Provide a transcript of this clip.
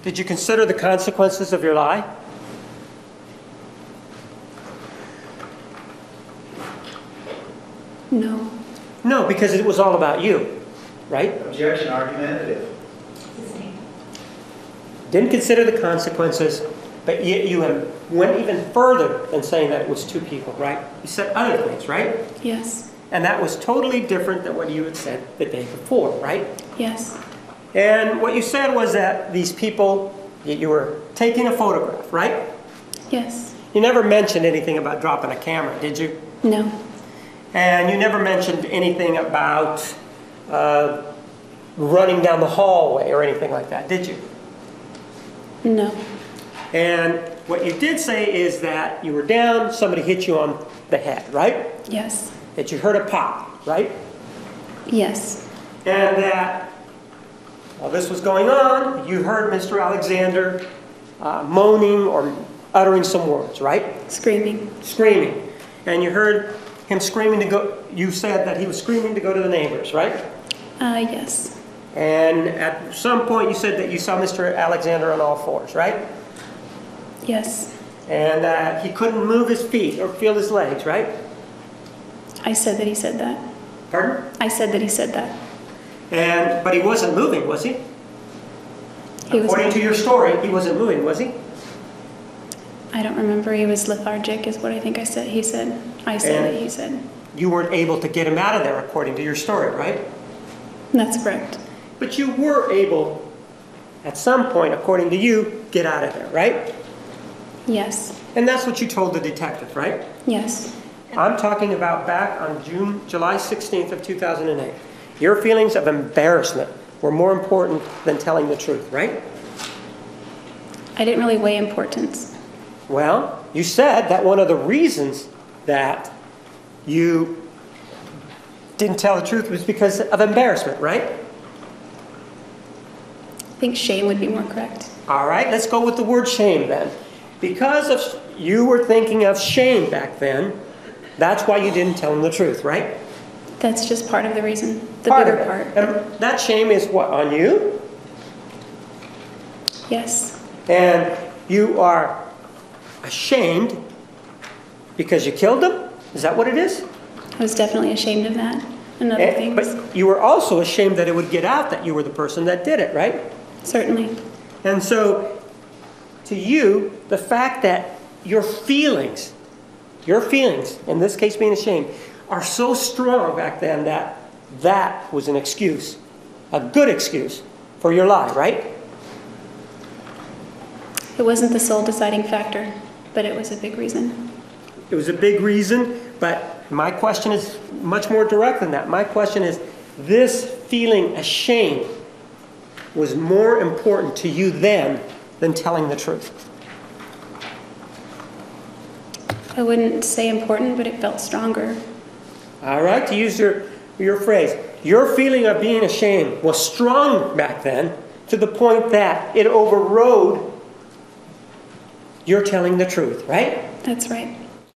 Did you consider the consequences of your lie? No. No, because it was all about you, right? Objection, argumentative. Didn't consider the consequences, but you went even further than saying that it was two people, right? You said other things, right? Yes. And that was totally different than what you had said the day before, right? Yes. And what you said was that these people, you were taking a photograph, right? Yes. You never mentioned anything about dropping a camera, did you? No. And you never mentioned anything about running down the hallway or anything like that, did you? No. And what you did say is that you were down, somebody hit you on the head, right? Yes. That you heard a pop, right? Yes. And that while this was going on, you heard Mr. Alexander moaning or uttering some words, right? Screaming. Screaming. And you heard him screaming to go, you said that he was screaming to go to the neighbors, right? Yes. And at some point you said that you saw Mr. Alexander on all fours, right? Yes. And he couldn't move his feet or feel his legs, right? I said that he said that. Pardon? I said that he said that. But he wasn't moving, was he? According to your story, he wasn't moving, was he? I don't remember. He was lethargic is what I think I said. He said. I said that he said. You weren't able to get him out of there according to your story, right? That's correct. But you were able, at some point, according to you, get out of there, right? Yes. And that's what you told the detective, right? Yes. I'm talking about back on July 16th of 2008. Your feelings of embarrassment were more important than telling the truth, right? I didn't really weigh importance. Well, you said that one of the reasons that you didn't tell the truth was because of embarrassment, right? I think shame would be more correct. All right, let's go with the word shame then. Because of you were thinking of shame back then, that's why you didn't tell him the truth, right? That's just part of the reason. The Part bigger of it. part. And that shame is what, on you? Yes. And you are ashamed because you killed him? Is that what it is? I was definitely ashamed of that and other things. But you were also ashamed that it would get out that you were the person that did it, right? Certainly. And so, to you, the fact that your feelings, in this case being ashamed, are so strong back then that that was an excuse, a good excuse for your lie, right? It wasn't the sole deciding factor, but it was a big reason. It was a big reason, but my question is much more direct than that. My question is, this feeling ashamed was more important to you then than telling the truth. I wouldn't say important, but it felt stronger. All right, to use your phrase, your feeling of being ashamed was strong back then to the point that it overrode your telling the truth, right? That's right.